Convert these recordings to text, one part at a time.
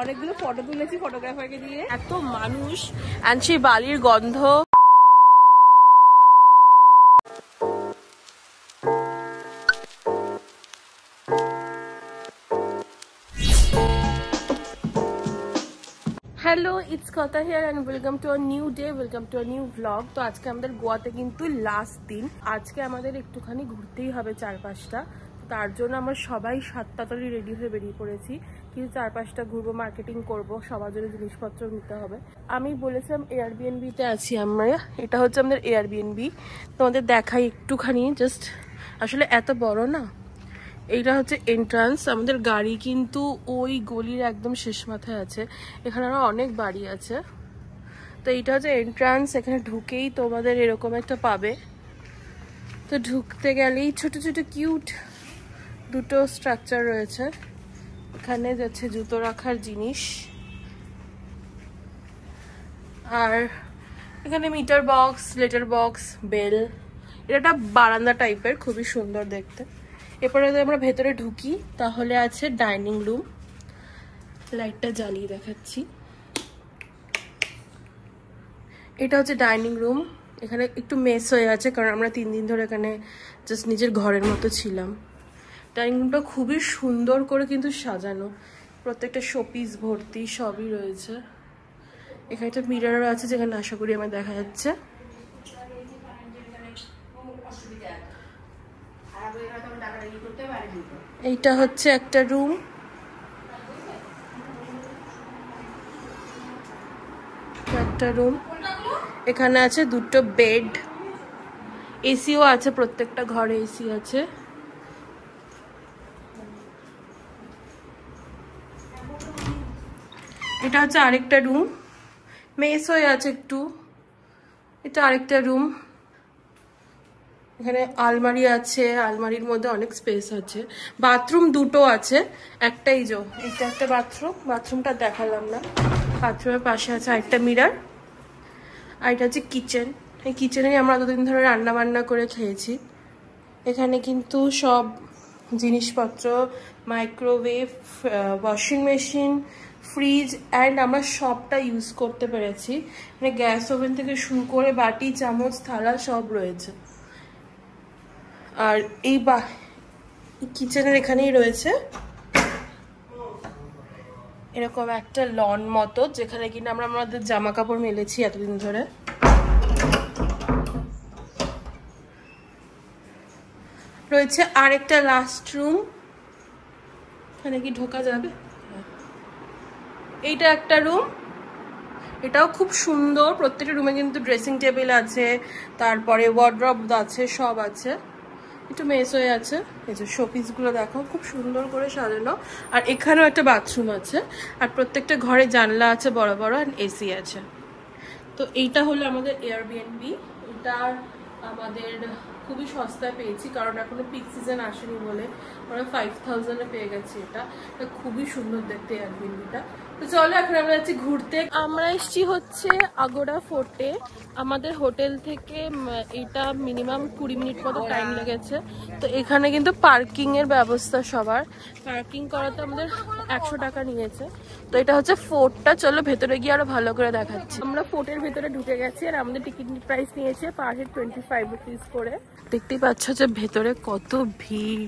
অনেকগুলো ফটো তুলেছি ফটোগ্রাফারকে দিয়ে। এত মানুষ এন্ড সেই বালির গন্ধ। Hello, it's Katha here and welcome to a new day, welcome to a new vlog. তো আজকে আমাদের গোয়াতে কিন্তু লাস্ট দিন। আজকে আমাদের একটুখানি ঘুরতেই হবে চারপাশটা। তার জন্য আমরা সবাই 7টা তরি রেডি হয়ে বেরিয়ে পড়েছি। কিন্তু চারপাশটা ঘুরবো, মার্কেটিং করব, সবার জন্য জিনিসপত্র নিতে হবে। আমি বলেছিলাম এয়ারবিএনবিতে আছি আমরা। এটা হচ্ছে আমাদের এয়ারবিএনবি। তোমাদের দেখাই একটুখানি জাস্ট। আসলে এত বড় না। এইটা হচ্ছে এন্ট্রান্স। আমাদের গাড়ি কিন্তু ওই গলির একদম শেষ মাথায় আছে। এখানে আরো অনেক বাড়ি আছে। তো এইটা হচ্ছে এন্ট্রান্স। এখানে ঢুকেই তোমাদের এরকম একটা পাবে। তো ঢুকতে গেলেই ছোট ছোট কিউট দুটো স্ট্রাকচার রয়েছে। এখানে যাচ্ছে জুতো রাখার জিনিস, আর এখানে meter box, letter box, bell. এটা একটা বারান্দা টাইপের, খুবই সুন্দর দেখতে। এরপরে যদি আমরা ভেতরে ঢুকি তাহলে আছে ডাইনিং রুম। লাইটটা জ্বালিয়ে দেখাচ্ছি। এটা হচ্ছে ডাইনিং রুম। এখানে একটু মেস হয়ে আছে কারণ আমরা 3 দিন ধরে এখানে জাস্ট নিজের ঘরের মতো ছিলাম। ডাইনিং রুমটা খুবই সুন্দর করে কিন্তু সাজানো, প্রত্যেকটা শোপিস ভর্তি সবই রয়েছে। এখানে একটা মিররও আছে যেখানে আশা করি আমার দেখা যাচ্ছে। এইটা হচ্ছে একটা রুম। এখানে আছে দুটো বেড, এসিও আছে, প্রত্যেকটা ঘরে এসি আছে। এটা হচ্ছে আরেকটা রুম, মেস হয়ে আছে একটু। এটা আরেকটা রুম। এখানে আলমারি আছে, আলমারির মধ্যে অনেক স্পেস আছে। বাথরুম দুটো আছে, একটাই যে এটা একটা বাথরুম, বাথরুমটা দেখালাম না। বাথরুমের পাশে আছে আরেকটা মিরর। আর এটা হচ্ছে কিচেন। এই কিচেনেই আমরা এতদিন ধরে রান্না বান্না করে খেয়েছি। এখানে কিন্তু সব জিনিসপত্র, microwave, washing machine, fridge and আমরা সবটা ইউজ করতে পেরেছি। মানে গ্যাস ওভেন থেকে শুরু করে বাটি, চামচ, থালা সব রয়েছে। আর এই কিচেনের এখানেই রয়েছে এরকম একটা লন মতো, যেখানে কিনা আমরা আমাদের জামা কাপড় মেলেছি এতদিন ধরে। রয়েছে আরেকটা লাস্ট রুম। এখানে কি ঢোকা যাবে? এইটা একটা রুম, এটাও খুব সুন্দর। প্রত্যেকটা রুমে কিন্তু ড্রেসিং টেবিল আছে, তারপরে ওয়ার্ড্রব আছে, সব আছে। একটু মেস হয়ে আছে। এই যে শোপিস গুলো দেখো, খুব সুন্দর করে সাজানো। আর এখানেও একটা বাথরুম আছে। আর প্রত্যেকটা ঘরে জানলা আছে বড় বড়, আর এসি আছে। তো এইটা হলো আমাদের এয়ারবিএনবি। এটা আমাদের খুবই সস্তায় পেয়েছি কারণ এখনো পিক সিজন আসেনি বলে। আমরা 5000-এ পেয়ে গেছি। এটা খুবই সুন্দর দেখতে এয়ারবিএনবিটা। তো চলো এখন আমরা যাচ্ছি ঘুরতে। আমরা এসছি হচ্ছে আগোড়া ফোর্টে। আমাদের হোটেল থেকে এটা মিনিমাম 20 মিনিট মতো টাইম লেগেছে। তো এখানে কিন্তু পার্কিং এর ব্যবস্থা সবার। পার্কিং করাতে আমাদের 100 টাকা নিয়েছে। তো এটা হচ্ছে ফোর্টটা। চলো ভেতরে গিয়ে আরো ভালো করে দেখাচ্ছি। আমরা ফোর্টের ভেতরে ঢুকে গেছি আর আমাদের টিকিট প্রাইস নিয়েছে পার হেড 25 রুপিস করে। দেখতেই পাচ্ছ যে ভেতরে কত ভিড়।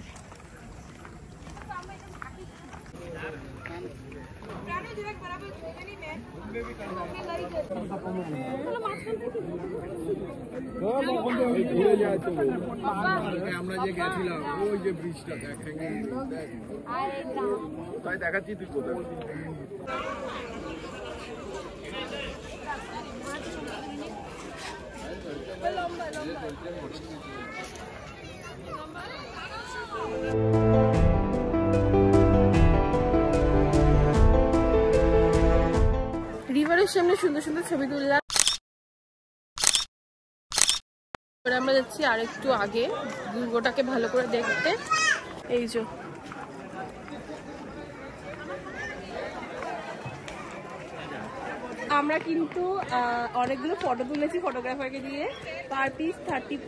আমরা যে গেছিলাম ওই যে ব্রিজটা তাই দেখাচ্ছি, তুই কোথায়? রিভারের সামনে সুন্দর সুন্দর ছবি তুললাম। আমরা যাচ্ছি আর একটু আগে দুর্গটাকে ভালো করে দেখতে। এই যে আমরা কিন্তু অনেকগুলো ফটো তুলেছি ফটোগ্রাফারকে দিয়ে। পার পিস 30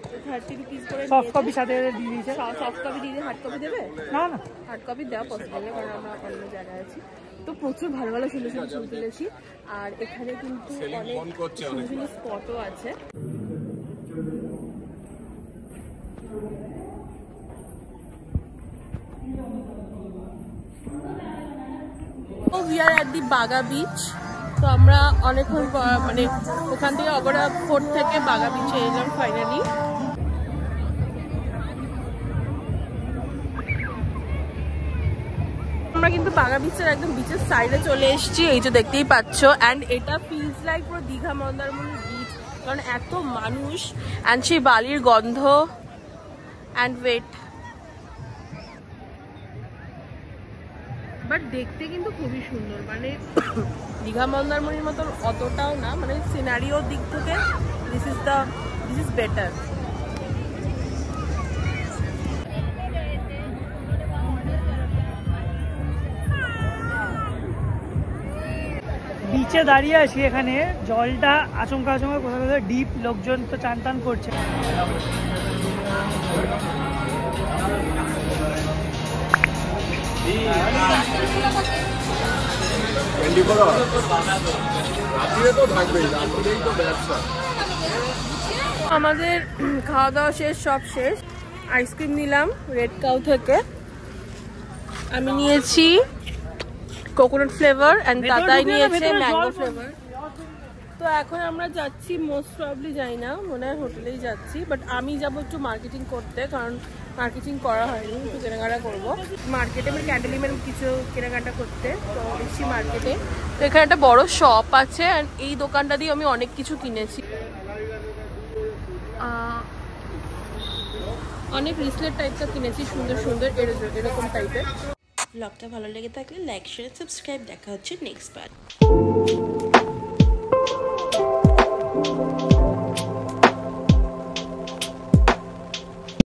রুপিস করে। সফট কপি সাথে দিয়ে দিয়েছে। সফট কপি দিয়ে হার্ড কপি দেবে? না না, হার্ড কপি দেওয়া পসিবল কারণ আমরা অন্য জায়গায় আছি। তো প্রচুর ভালো ভালো সুন্দর সুন্দর ছবি তুলেছি। আর এখানে কিন্তু অনেক সুন্দর সুন্দর স্পটও আছে। We are at the Baga beach. তো আমরা অনেকক্ষণ মানে ওখান থেকে অগরা ফোর্ট থেকে বাগা বিচে এলাম ফাইনালি। আমরা কিন্তু বাগা বিচের একদম বিচের সাইডে চলে এসেছি, এই যে দেখতেই পাচ্ছ। অ্যান্ড এটা ফিলস লাইক পুরো দীঘা মন্দারমণি বিচ, কারণ এত মানুষ অ্যান্ড সেই বালির গন্ধ। অ্যান্ড ওয়েট, বাট দেখতে কিন্তু খুবই সুন্দর, মানে দীঘা মন্দারমণির মতো অতটাও না, মানে সিনারিওর দিক থেকে দিস ইজ বেটার। বিচে দাঁড়িয়ে আছি, এখানে জলটা আচমকা আচমকা কোথাও কোথাও ডিপ, লোকজন তো চান টান করছে। আমাদের খাওয়া দাওয়া শেষ, সব শেষ। আইসক্রিম নিলাম রেড কাউ থেকে, আমি নিয়েছি কোকোনাট ফ্লেভার অ্যান্ড দাদাই নিয়েছে ম্যাঙ্গো ফ্লেভার। তো এখন আমরা যাচ্ছি, মোস্ট প্রবলি যাই না, মনে হয় হোটেলেই যাচ্ছি, বাট আমি যাবো একটু মার্কেটিং করতে, কারণ মার্কেটিং করা হয়নি, একটু কেনাকাটা করবো মার্কেটে, মানে ক্যান্ডেলিমের কিছু কেনাকাটা করতে। তো এসছি মার্কেটে। তো এখানে একটা বড় শপ আছে অ্যান্ড এই দোকানটা দিয়ে আমি অনেক কিছু কিনেছি, অনেক রিসলেট টাইপটা কিনেছি, সুন্দর সুন্দর এরকম টাইপের। ব্লগটা ভালো লেগে থাকলে লাইক শেয়ার সাবস্ক্রাইব, দেখা হচ্ছে নেক্সট বার।